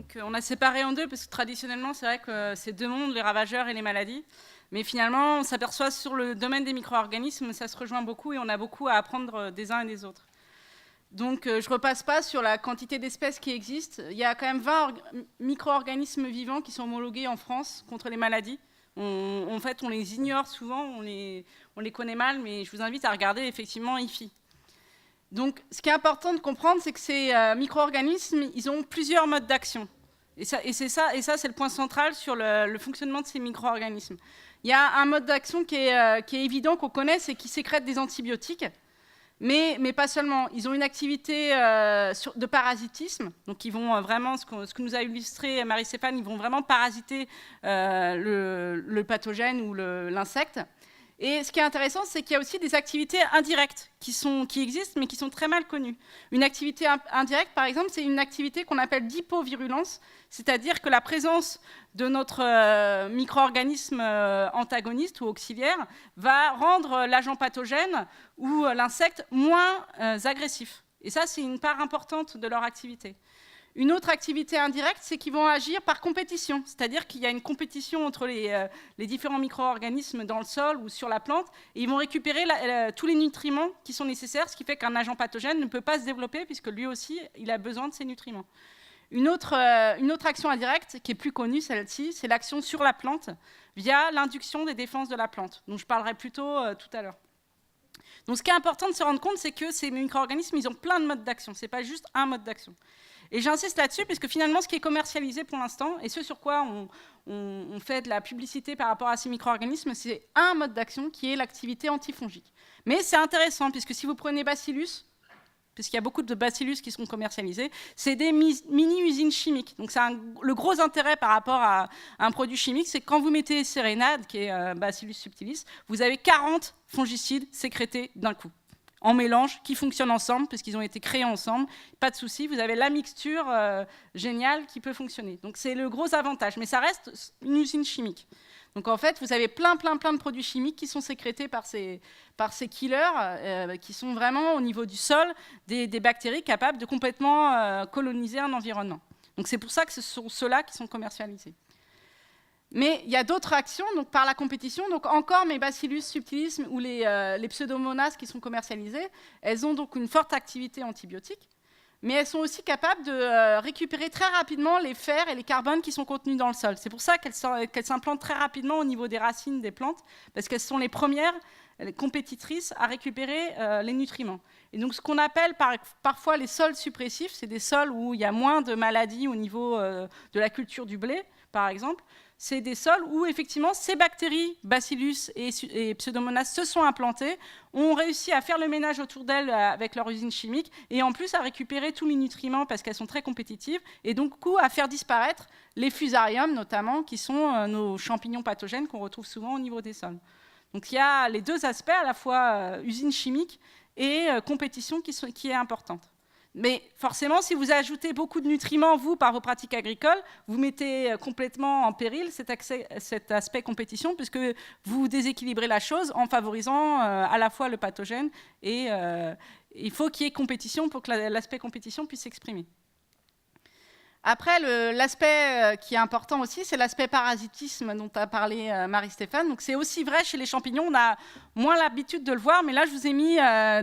Donc, on a séparé en deux, parce que traditionnellement, c'est vrai que c'est deux mondes, les ravageurs et les maladies. Mais finalement, on s'aperçoit sur le domaine des micro-organismes, ça se rejoint beaucoup et on a beaucoup à apprendre des uns et des autres. Donc, je ne repasse pas sur la quantité d'espèces qui existent. Il y a quand même 20 micro-organismes vivants qui sont homologués en France contre les maladies. En fait, on les ignore souvent, on les connaît mal, mais je vous invite à regarder effectivement IFI. Donc, ce qui est important de comprendre, c'est que ces micro-organismes, ils ont plusieurs modes d'action. Et ça, c'est le point central sur le fonctionnement de ces micro-organismes. Il y a un mode d'action qui est évident, qu'on connaît, c'est qu'ils sécrètent des antibiotiques. Mais pas seulement. Ils ont une activité de parasitisme. Donc, ils vont vraiment, ce que nous a illustré Marie-Stéphane, ils vont vraiment parasiter le pathogène ou l'insecte. Et ce qui est intéressant, c'est qu'il y a aussi des activités indirectes qui existent, mais qui sont très mal connues. Une activité indirecte, par exemple, c'est une activité qu'on appelle d'hypovirulence, c'est-à-dire que la présence de notre micro-organisme antagoniste ou auxiliaire va rendre l'agent pathogène ou l'insecte moins agressif. Et ça, c'est une part importante de leur activité. Une autre activité indirecte, c'est qu'ils vont agir par compétition, c'est-à-dire qu'il y a une compétition entre les différents micro-organismes dans le sol ou sur la plante, et ils vont récupérer tous les nutriments qui sont nécessaires, ce qui fait qu'un agent pathogène ne peut pas se développer, puisque lui aussi, il a besoin de ces nutriments. Une autre action indirecte, qui est plus connue, celle-ci, c'est l'action sur la plante, via l'induction des défenses de la plante, dont je parlerai plus tôt tout à l'heure. Donc ce qui est important de se rendre compte, c'est que ces micro-organismes, ils ont plein de modes d'action, ce n'est pas juste un mode d'action. Et j'insiste là-dessus, puisque finalement, ce qui est commercialisé pour l'instant, et ce sur quoi on fait de la publicité par rapport à ces micro-organismes, c'est un mode d'action qui est l'activité antifongique. Mais c'est intéressant, puisque si vous prenez Bacillus, puisqu'il y a beaucoup de Bacillus qui sont commercialisés, c'est des mini-usines chimiques. Donc le gros intérêt par rapport à un produit chimique, c'est que quand vous mettez Sérénade, qui est Bacillus subtilis, vous avez 40 fongicides sécrétés d'un coup, en mélange, qui fonctionnent ensemble, puisqu'ils ont été créés ensemble, pas de souci, vous avez la mixture géniale qui peut fonctionner. Donc c'est le gros avantage, mais ça reste une usine chimique. Donc en fait, vous avez plein de produits chimiques qui sont sécrétés par ces killers, qui sont vraiment au niveau du sol, des bactéries capables de complètement coloniser un environnement. Donc c'est pour ça que ce sont ceux-là qui sont commercialisés. Mais il y a d'autres actions, donc par la compétition. Donc encore mes Bacillus subtilis ou les Pseudomonas qui sont commercialisées, elles ont donc une forte activité antibiotique, mais elles sont aussi capables de récupérer très rapidement les fers et les carbones qui sont contenus dans le sol. C'est pour ça qu'elles s'implantent très rapidement au niveau des racines des plantes, parce qu'elles sont les premières les compétitrices à récupérer les nutriments. Et donc ce qu'on appelle parfois les sols suppressifs, c'est des sols où il y a moins de maladies au niveau de la culture du blé, par exemple. C'est des sols où, effectivement, ces bactéries, Bacillus et Pseudomonas, se sont implantées, ont réussi à faire le ménage autour d'elles avec leur usine chimique, et en plus à récupérer tous les nutriments parce qu'elles sont très compétitives, et donc à faire disparaître les fusariums, notamment, qui sont nos champignons pathogènes qu'on retrouve souvent au niveau des sols. Donc il y a les deux aspects, à la fois usine chimique et compétition, qui est importante. Mais forcément, si vous ajoutez beaucoup de nutriments, vous, par vos pratiques agricoles, vous mettez complètement en péril cet aspect compétition, puisque vous déséquilibrez la chose en favorisant à la fois le pathogène, et il faut qu'il y ait compétition pour que l'aspect compétition puisse s'exprimer. Après, l'aspect qui est important aussi, c'est l'aspect parasitisme dont a parlé Marie-Stéphane. Donc, c'est aussi vrai chez les champignons. On a moins l'habitude de le voir, mais là, je vous ai mis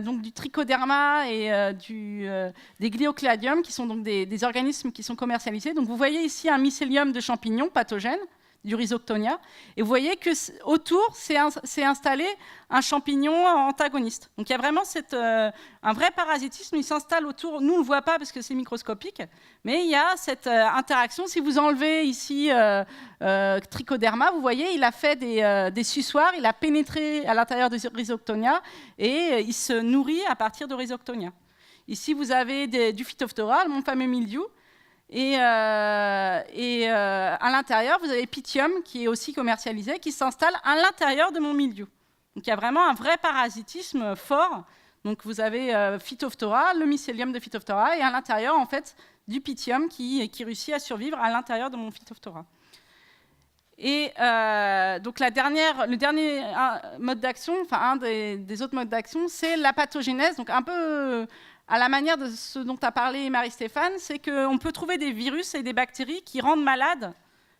donc, du trichoderma et des gliocladium, qui sont donc des organismes qui sont commercialisés. Donc, vous voyez ici un mycélium de champignons pathogènes, du Rhizoctonia, et vous voyez que autour s'est installé un champignon antagoniste. Donc il y a vraiment un vrai parasitisme, il s'installe autour. Nous on ne le voit pas parce que c'est microscopique, mais il y a cette interaction. Si vous enlevez ici Trichoderma, vous voyez, il a fait des suçoirs, il a pénétré à l'intérieur de Rhizoctonia et il se nourrit à partir de Rhizoctonia. Ici vous avez du Phytophthora, mon fameux mildiou. Et à l'intérieur, vous avez Pythium, qui est aussi commercialisé, qui s'installe à l'intérieur de mon mildiou. Donc il y a vraiment un vrai parasitisme fort. Donc vous avez Phytophthora, le mycélium de Phytophthora, et à l'intérieur, en fait, du Pythium qui réussit à survivre à l'intérieur de mon Phytophthora. Et donc le dernier mode d'action, enfin un des autres modes d'action, c'est la pathogénèse, donc un peu à la manière de ce dont a parlé Marie-Stéphane, c'est qu'on peut trouver des virus et des bactéries qui rendent malades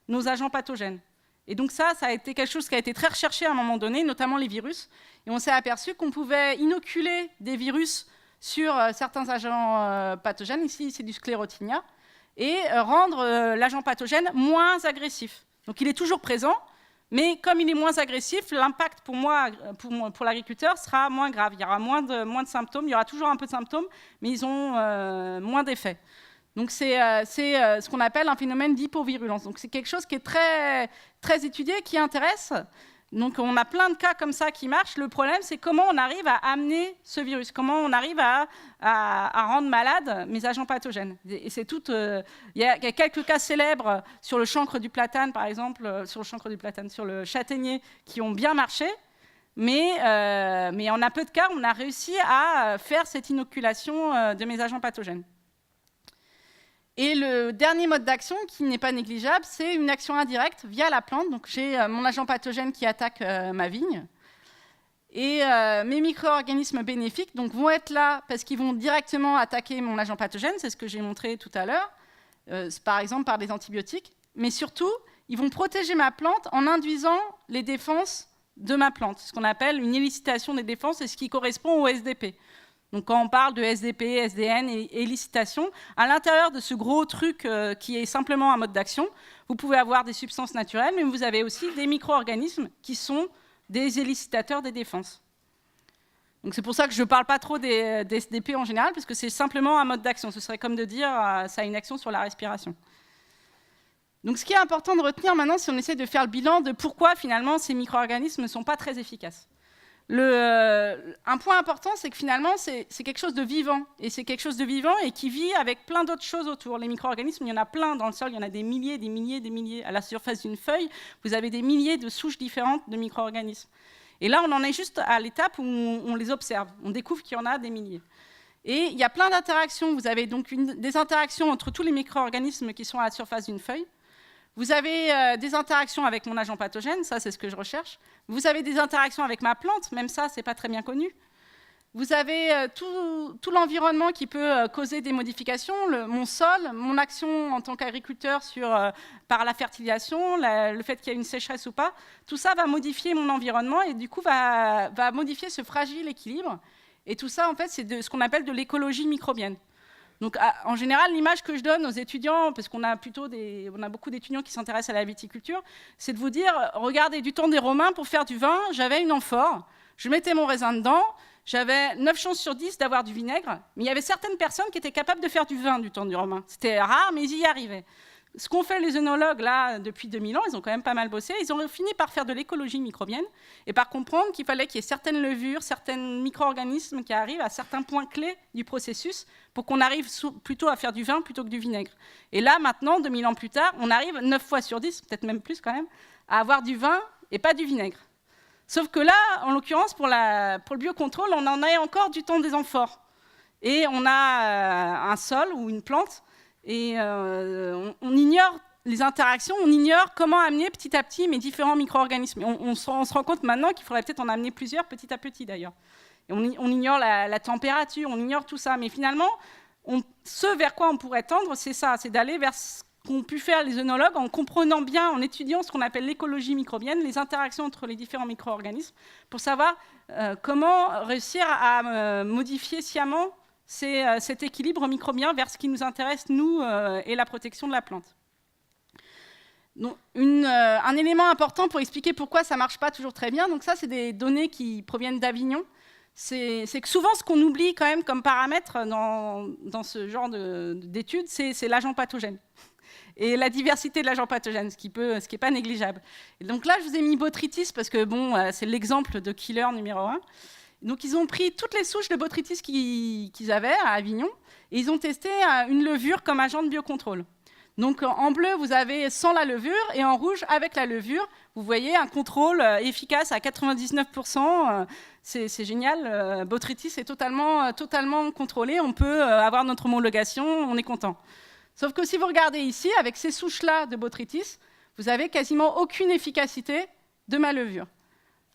nos agents pathogènes. Et donc ça a été quelque chose qui a été très recherché à un moment donné, notamment les virus. Et on s'est aperçu qu'on pouvait inoculer des virus sur certains agents pathogènes, ici c'est du sclérotinia, et rendre l'agent pathogène moins agressif. Donc il est toujours présent, mais comme il est moins agressif, l'impact pour l'agriculteur sera moins grave. Il y aura moins de symptômes, il y aura toujours un peu de symptômes, mais ils ont moins d'effets. Donc c'est ce qu'on appelle un phénomène d'hypovirulence. Donc c'est quelque chose qui est très, très étudié, qui intéresse. Donc on a plein de cas comme ça qui marchent. Le problème, c'est comment on arrive à amener ce virus, comment on arrive à rendre malades mes agents pathogènes. Et c'est tout. Il y a quelques cas célèbres sur le chancre du platane, par exemple, sur le châtaignier, qui ont bien marché. Mais en a peu de cas, on a réussi à faire cette inoculation de mes agents pathogènes. Et le dernier mode d'action, qui n'est pas négligeable, c'est une action indirecte via la plante. Donc j'ai mon agent pathogène qui attaque ma vigne. Et mes micro-organismes bénéfiques vont être là parce qu'ils vont directement attaquer mon agent pathogène, c'est ce que j'ai montré tout à l'heure, par exemple par des antibiotiques. Mais surtout, ils vont protéger ma plante en induisant les défenses de ma plante, ce qu'on appelle une élicitation des défenses, et ce qui correspond au SDP. Donc quand on parle de SDP, SDN et élicitation, à l'intérieur de ce gros truc qui est simplement un mode d'action, vous pouvez avoir des substances naturelles, mais vous avez aussi des micro-organismes qui sont des élicitateurs des défenses. Donc c'est pour ça que je ne parle pas trop des SDP en général, parce que c'est simplement un mode d'action. Ce serait comme de dire ça a une action sur la respiration. Donc ce qui est important de retenir maintenant, si on essaie de faire le bilan de pourquoi finalement ces micro-organismes ne sont pas très efficaces. Un point important, c'est que finalement, c'est quelque chose de vivant. Et c'est quelque chose de vivant et qui vit avec plein d'autres choses autour. Les micro-organismes, il y en a plein dans le sol. Il y en a des milliers, des milliers, des milliers. À la surface d'une feuille, vous avez des milliers de souches différentes de micro-organismes. Et là, on en est juste à l'étape où on les observe. On découvre qu'il y en a des milliers. Et il y a plein d'interactions. Vous avez donc des interactions entre tous les micro-organismes qui sont à la surface d'une feuille. Vous avez des interactions avec mon agent pathogène, ça c'est ce que je recherche. Vous avez des interactions avec ma plante, même ça c'est pas très bien connu. Vous avez tout l'environnement qui peut causer des modifications, mon sol, mon action en tant qu'agriculteur par la fertilisation, le fait qu'il y ait une sécheresse ou pas. Tout ça va modifier mon environnement et du coup va modifier ce fragile équilibre. Et tout ça en fait c'est ce qu'on appelle de l'écologie microbienne. Donc, en général, l'image que je donne aux étudiants, parce qu'on a beaucoup d'étudiants qui s'intéressent à la viticulture, c'est de vous dire, regardez, du temps des Romains, pour faire du vin, j'avais une amphore, je mettais mon raisin dedans, j'avais 9 chances sur 10 d'avoir du vinaigre, mais il y avait certaines personnes qui étaient capables de faire du vin du temps des Romains. C'était rare, mais ils y arrivaient. Ce qu'ont fait les œnologues, là, depuis 2000 ans, ils ont quand même pas mal bossé, ils ont fini par faire de l'écologie microbienne et par comprendre qu'il fallait qu'il y ait certaines levures, certains micro-organismes qui arrivent à certains points clés du processus pour qu'on arrive plutôt à faire du vin plutôt que du vinaigre. Et là, maintenant, 2000 ans plus tard, on arrive 9 fois sur 10, peut-être même plus quand même, à avoir du vin et pas du vinaigre. Sauf que là, en l'occurrence, pour le biocontrôle, on en a encore du temps des amphores. Et on a un sol ou une plante. Et on ignore les interactions, on ignore comment amener petit à petit mes différents micro-organismes. On se rend compte maintenant qu'il faudrait peut-être en amener plusieurs petit à petit d'ailleurs. Et on ignore la température, on ignore tout ça. Mais finalement, ce vers quoi on pourrait tendre, c'est ça, c'est d'aller vers ce qu'ont pu faire les œnologues en comprenant bien, en étudiant ce qu'on appelle l'écologie microbienne, les interactions entre les différents micro-organismes, pour savoir comment réussir à modifier sciemment cet équilibre microbien vers ce qui nous intéresse, nous, et la protection de la plante. Donc, un élément important pour expliquer pourquoi ça ne marche pas toujours très bien, donc ça, c'est des données qui proviennent d'Avignon. C'est que souvent, ce qu'on oublie quand même comme paramètre dans ce genre d'études, c'est l'agent pathogène et la diversité de l'agent pathogène, ce qui n'est pas négligeable. Et donc là, je vous ai mis botrytis parce que bon, c'est l'exemple de killer numéro 1. Donc, ils ont pris toutes les souches de botrytis qu'ils avaient à Avignon et ils ont testé une levure comme agent de biocontrôle. Donc, en bleu, vous avez sans la levure et en rouge, avec la levure, vous voyez un contrôle efficace à 99%. C'est génial. Botrytis est totalement contrôlé. On peut avoir notre homologation, on est content. Sauf que si vous regardez ici, avec ces souches-là de botrytis, vous n'avez quasiment aucune efficacité de ma levure.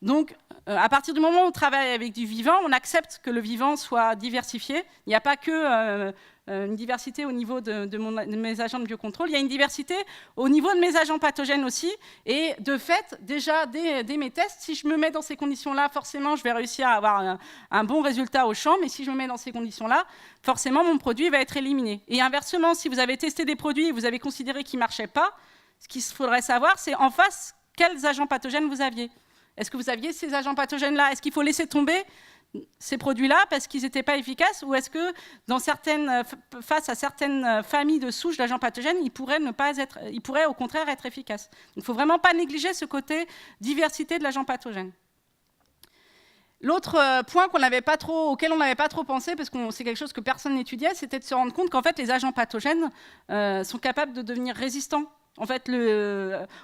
Donc, à partir du moment où on travaille avec du vivant, on accepte que le vivant soit diversifié. Il n'y a pas que une diversité au niveau de mes agents de biocontrôle, il y a une diversité au niveau de mes agents pathogènes aussi. Et de fait, déjà, dès mes tests, si je me mets dans ces conditions-là, forcément, je vais réussir à avoir un bon résultat au champ. Mais si je me mets dans ces conditions-là, forcément, mon produit va être éliminé. Et inversement, si vous avez testé des produits et vous avez considéré qu'ils ne marchaient pas, ce qu'il faudrait savoir, c'est en face, quels agents pathogènes vous aviez. Est-ce que vous aviez ces agents pathogènes-là? Est-ce qu'il faut laisser tomber ces produits-là parce qu'ils n'étaient pas efficaces? Ou est-ce que face à certaines familles de souches d'agents pathogènes, ils pourraient au contraire être efficaces? Il ne faut vraiment pas négliger ce côté diversité de l'agent pathogène. L'autre point auquel on n'avait pas trop pensé, parce que c'est quelque chose que personne n'étudiait, c'était de se rendre compte qu'en fait, les agents pathogènes sont capables de devenir résistants. En fait,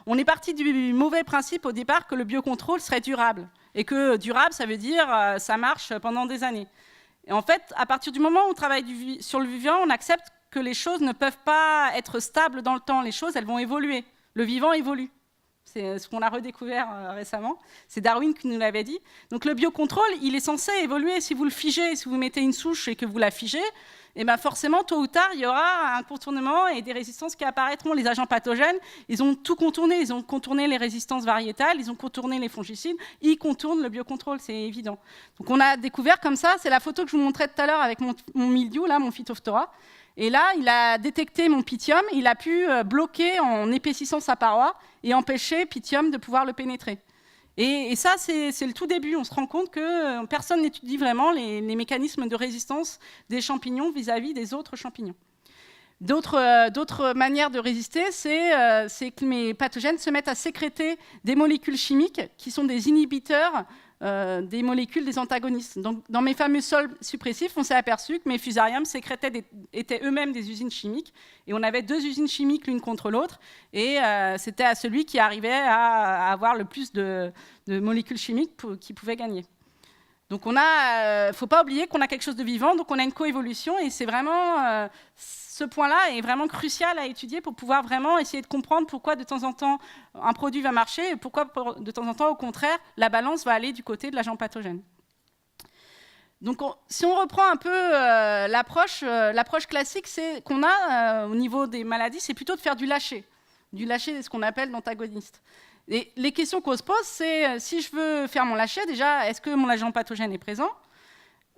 on est parti du mauvais principe au départ que le biocontrôle serait durable. Et que durable, ça veut dire ça marche pendant des années. Et en fait, à partir du moment où on travaille sur le vivant, on accepte que les choses ne peuvent pas être stables dans le temps. Les choses, elles vont évoluer. Le vivant évolue. C'est ce qu'on a redécouvert récemment. C'est Darwin qui nous l'avait dit. Donc le biocontrôle, il est censé évoluer. Si vous le figez, si vous mettez une souche et que vous la figez, et bien forcément, tôt ou tard, il y aura un contournement et des résistances qui apparaîtront. Les agents pathogènes, ils ont tout contourné. Ils ont contourné les résistances variétales, ils ont contourné les fongicides, ils contournent le biocontrôle, c'est évident. Donc on a découvert comme ça, c'est la photo que je vous montrais tout à l'heure avec mon mildiou, là, mon Phytophthora. Et là, il a détecté mon Pythium, il a pu bloquer en épaississant sa paroi et empêcher Pythium de pouvoir le pénétrer. Et ça, c'est le tout début. On se rend compte que personne n'étudie vraiment les mécanismes de résistance des champignons vis-à-vis des autres champignons. D'autres manières de résister, c'est que mes pathogènes se mettent à sécréter des molécules chimiques qui sont des inhibiteurs des molécules des antagonistes. Donc, dans mes fameux sols suppressifs, on s'est aperçu que mes fusariums étaient eux-mêmes des usines chimiques. Et on avait deux usines chimiques l'une contre l'autre. Et c'était à celui qui arrivait à avoir le plus de molécules chimiques qui pouvait gagner. Donc, il ne faut pas oublier qu'on a quelque chose de vivant. Donc, on a une coévolution. Et c'est vraiment... ce point-là est vraiment crucial à étudier pour pouvoir vraiment essayer de comprendre pourquoi de temps en temps un produit va marcher et pourquoi de temps en temps, au contraire, la balance va aller du côté de l'agent pathogène. Donc, si on reprend un peu l'approche classique, c'est qu'on a au niveau des maladies, c'est plutôt de faire du lâcher ce qu'on appelle d'antagoniste. Et les questions qu'on se pose, c'est si je veux faire mon lâcher, déjà, est-ce que mon agent pathogène est présent ?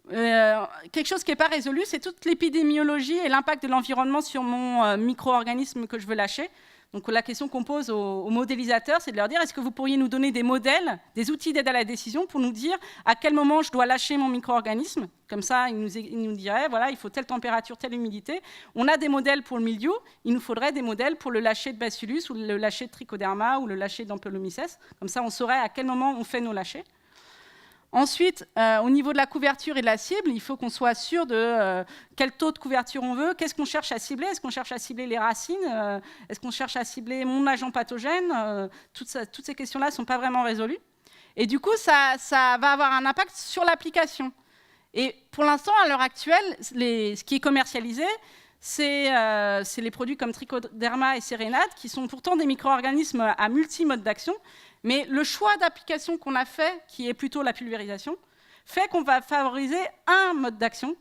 Quelque chose qui n'est pas résolu, c'est toute l'épidémiologie et l'impact de l'environnement sur mon micro-organisme que je veux lâcher. Donc la question qu'on pose aux modélisateurs, c'est de leur dire, est-ce que vous pourriez nous donner des modèles, des outils d'aide à la décision pour nous dire à quel moment je dois lâcher mon micro-organisme? Comme ça, ils nous diraient, voilà, il faut telle température, telle humidité. On a des modèles pour le milieu, il nous faudrait des modèles pour le lâcher de Bacillus ou le lâcher de Trichoderma ou le lâcher d'Ampelomyces. Comme ça, on saurait à quel moment on fait nos lâchers. Ensuite, au niveau de la couverture et de la cible, il faut qu'on soit sûr de quel taux de couverture on veut, qu'est-ce qu'on cherche à cibler, est-ce qu'on cherche à cibler les racines, est-ce qu'on cherche à cibler mon agent pathogène, toutes ces questions-là ne sont pas vraiment résolues. Et du coup, ça va avoir un impact sur l'application. Et pour l'instant, à l'heure actuelle, ce qui est commercialisé, c'est les produits comme Trichoderma et Sérénate, qui sont pourtant des micro-organismes à multi-modes d'action. Mais le choix d'application qu'on a fait, qui est plutôt la pulvérisation, fait qu'on va favoriser un mode d'action,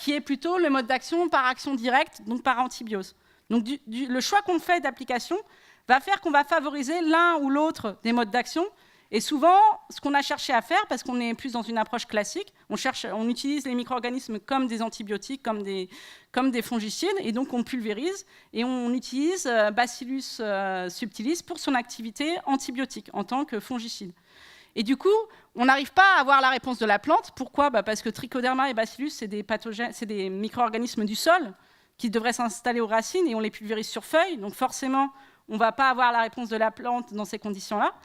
qui est plutôt le mode d'action par action directe, donc par antibiose. Donc le choix qu'on fait d'application va faire qu'on va favoriser l'un ou l'autre des modes d'action. Et souvent, ce qu'on a cherché à faire, parce qu'on est plus dans une approche classique, on utilise les micro-organismes comme des antibiotiques, comme des fongicides, et donc on pulvérise, et on utilise Bacillus subtilis pour son activité antibiotique en tant que fongicide. Et du coup, on n'arrive pas à avoir la réponse de la plante. Pourquoi ? Parce que Trichoderma et Bacillus, c'est des micro-organismes du sol qui devraient s'installer aux racines, et on les pulvérise sur feuilles, donc forcément, on ne va pas avoir la réponse de la plante dans ces conditions-là.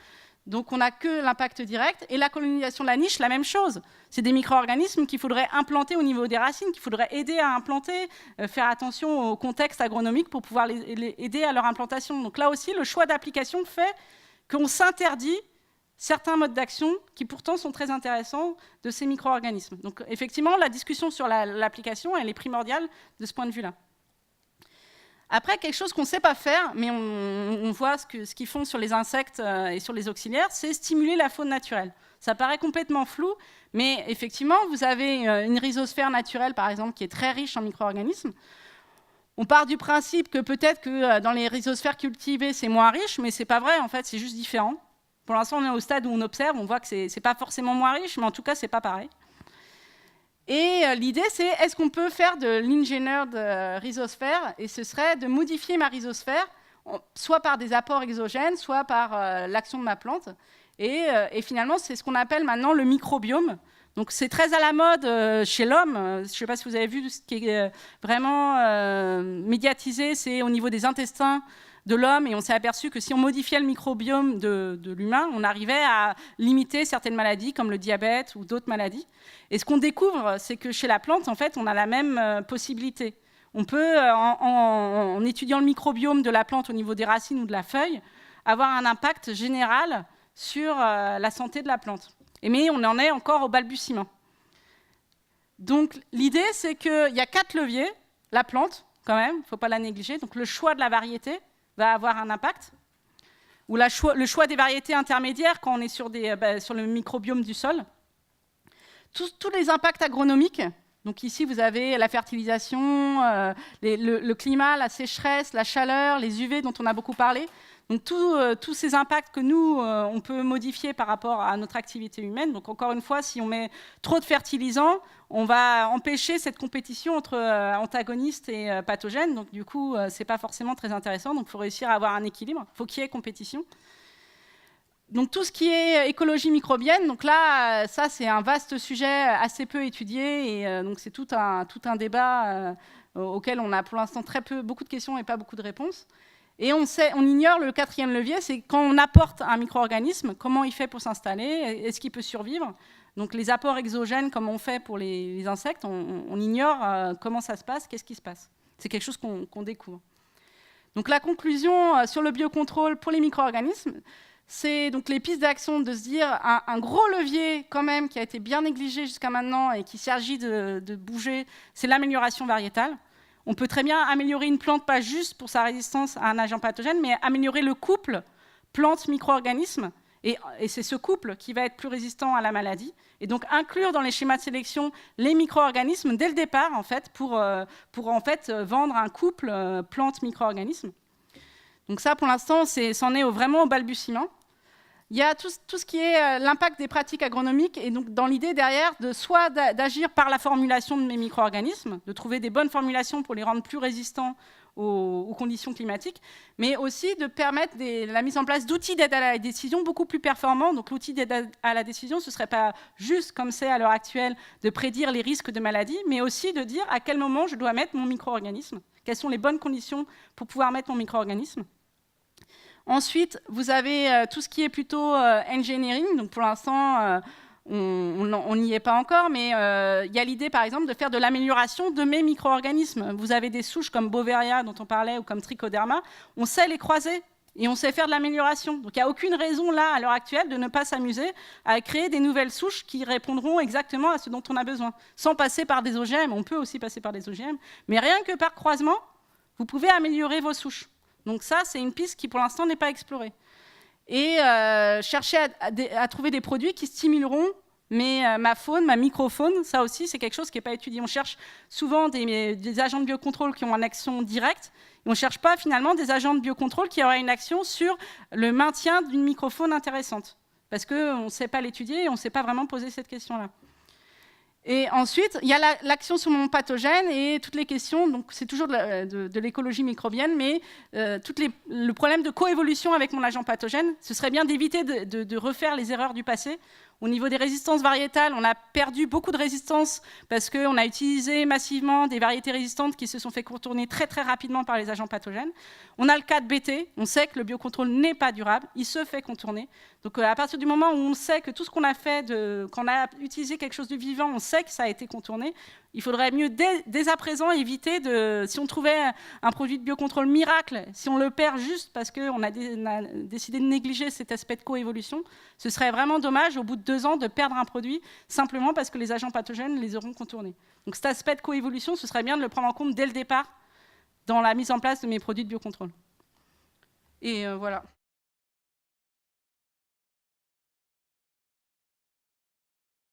Donc, on n'a que l'impact direct. Et la colonisation de la niche, la même chose. C'est des micro-organismes qu'il faudrait implanter au niveau des racines, qu'il faudrait aider à implanter, faire attention au contexte agronomique pour pouvoir les aider à leur implantation. Donc là aussi, le choix d'application fait qu'on s'interdit certains modes d'action qui pourtant sont très intéressants de ces micro-organismes. Donc effectivement, la discussion sur l'application, elle est primordiale de ce point de vue-là. Après, quelque chose qu'on ne sait pas faire, mais on voit ce qu'ils font sur les insectes et sur les auxiliaires, c'est stimuler la faune naturelle. Ça paraît complètement flou, mais effectivement, vous avez une rhizosphère naturelle, par exemple, qui est très riche en micro-organismes. On part du principe que peut-être que dans les rhizosphères cultivées, c'est moins riche, mais c'est pas vrai, en fait, c'est juste différent. Pour l'instant, on est au stade où on observe, on voit que c'est pas forcément moins riche, mais en tout cas, c'est pas pareil. Et l'idée, c'est est-ce qu'on peut faire de l'engineered rhizosphère, et ce serait de modifier ma rhizosphère, soit par des apports exogènes, soit par l'action de ma plante. Et finalement, c'est ce qu'on appelle maintenant le microbiome. Donc c'est très à la mode chez l'homme. Je ne sais pas si vous avez vu ce qui est vraiment médiatisé, c'est au niveau des intestins de l'homme, et on s'est aperçu que si on modifiait le microbiome de l'humain, on arrivait à limiter certaines maladies comme le diabète ou d'autres maladies. Et ce qu'on découvre, c'est que chez la plante, en fait, on a la même possibilité. On peut, en étudiant le microbiome de la plante au niveau des racines ou de la feuille, avoir un impact général sur la santé de la plante. Mais on en est encore au balbutiement. Donc l'idée, c'est qu'il y a 4 leviers. La plante, quand même, il ne faut pas la négliger. Donc le choix de la variété va avoir un impact. Ou le choix des variétés intermédiaires quand on est sur le microbiome du sol. Tous les impacts agronomiques. Donc ici, vous avez la fertilisation, le climat, la sécheresse, la chaleur, les UV dont on a beaucoup parlé. Donc tous ces impacts que nous, on peut modifier par rapport à notre activité humaine. Donc encore une fois, si on met trop de fertilisants, on va empêcher cette compétition entre antagonistes et pathogènes. Donc du coup, ce n'est pas forcément très intéressant. Donc il faut réussir à avoir un équilibre. Il faut qu'il y ait compétition. Donc tout ce qui est écologie microbienne, donc là, ça c'est un vaste sujet assez peu étudié. Et donc c'est tout un débat auquel on a pour l'instant beaucoup de questions et pas beaucoup de réponses. Et on ignore le 4e levier, c'est quand on apporte un micro-organisme, comment il fait pour s'installer, est-ce qu'il peut survivre. Donc les apports exogènes, comme on fait pour les insectes, on ignore comment ça se passe, qu'est-ce qui se passe. C'est quelque chose qu'on découvre. Donc la conclusion sur le biocontrôle pour les micro-organismes, c'est donc les pistes d'action de se dire un gros levier quand même qui a été bien négligé jusqu'à maintenant et qui s'agit de bouger, c'est l'amélioration variétale. On peut très bien améliorer une plante, pas juste pour sa résistance à un agent pathogène, mais améliorer le couple plante-micro-organisme. Et c'est ce couple qui va être plus résistant à la maladie. Et donc inclure dans les schémas de sélection les micro-organismes dès le départ, en fait, pour en fait, vendre un couple plante-micro-organisme. Donc ça, pour l'instant, c'en est vraiment au balbutiement. Il y a tout ce qui est l'impact des pratiques agronomiques, et donc dans l'idée derrière soit d'agir par la formulation de mes micro-organismes, de trouver des bonnes formulations pour les rendre plus résistants aux conditions climatiques, mais aussi de permettre la mise en place d'outils d'aide à la décision beaucoup plus performants. Donc l'outil d'aide à la décision, ce ne serait pas juste, comme c'est à l'heure actuelle, de prédire les risques de maladie, mais aussi de dire à quel moment je dois mettre mon micro-organisme, quelles sont les bonnes conditions pour pouvoir mettre mon micro-organisme. Ensuite, vous avez tout ce qui est plutôt engineering. Donc pour l'instant, on n'y est pas encore, mais il y a l'idée, par exemple, de faire de l'amélioration de mes micro-organismes. Vous avez des souches comme Beauveria, dont on parlait, ou comme Trichoderma. On sait les croiser et on sait faire de l'amélioration. Donc il n'y a aucune raison, là, à l'heure actuelle, de ne pas s'amuser à créer des nouvelles souches qui répondront exactement à ce dont on a besoin, sans passer par des OGM. On peut aussi passer par des OGM, mais rien que par croisement, vous pouvez améliorer vos souches. Donc ça, c'est une piste qui, pour l'instant, n'est pas explorée. Et chercher à trouver des produits qui stimuleront ma faune, ma microfaune. Ça aussi, c'est quelque chose qui n'est pas étudié. On cherche souvent des agents de biocontrôle qui ont une action directe. Et on ne cherche pas, finalement, des agents de biocontrôle qui auraient une action sur le maintien d'une microfaune intéressante. Parce qu'on ne sait pas l'étudier et on ne sait pas vraiment poser cette question-là. Et ensuite, il y a l'action sur mon pathogène et toutes les questions, donc c'est toujours de l'écologie microbienne, mais le problème de coévolution avec mon agent pathogène, ce serait bien d'éviter de refaire les erreurs du passé. Au niveau des résistances variétales, on a perdu beaucoup de résistance parce qu'on a utilisé massivement des variétés résistantes qui se sont fait contourner très très rapidement par les agents pathogènes. On a le cas de BT, on sait que le biocontrôle n'est pas durable, il se fait contourner. Donc à partir du moment où on sait que tout ce qu'on a fait, quand on a utilisé quelque chose de vivant, on sait que ça a été contourné, il faudrait mieux dès à présent éviter si on trouvait un produit de biocontrôle miracle, si on le perd juste parce qu'on a décidé de négliger cet aspect de coévolution, ce serait vraiment dommage au bout de 2 ans de perdre un produit simplement parce que les agents pathogènes les auront contournés. Donc cet aspect de coévolution, ce serait bien de le prendre en compte dès le départ dans la mise en place de mes produits de biocontrôle. Et voilà.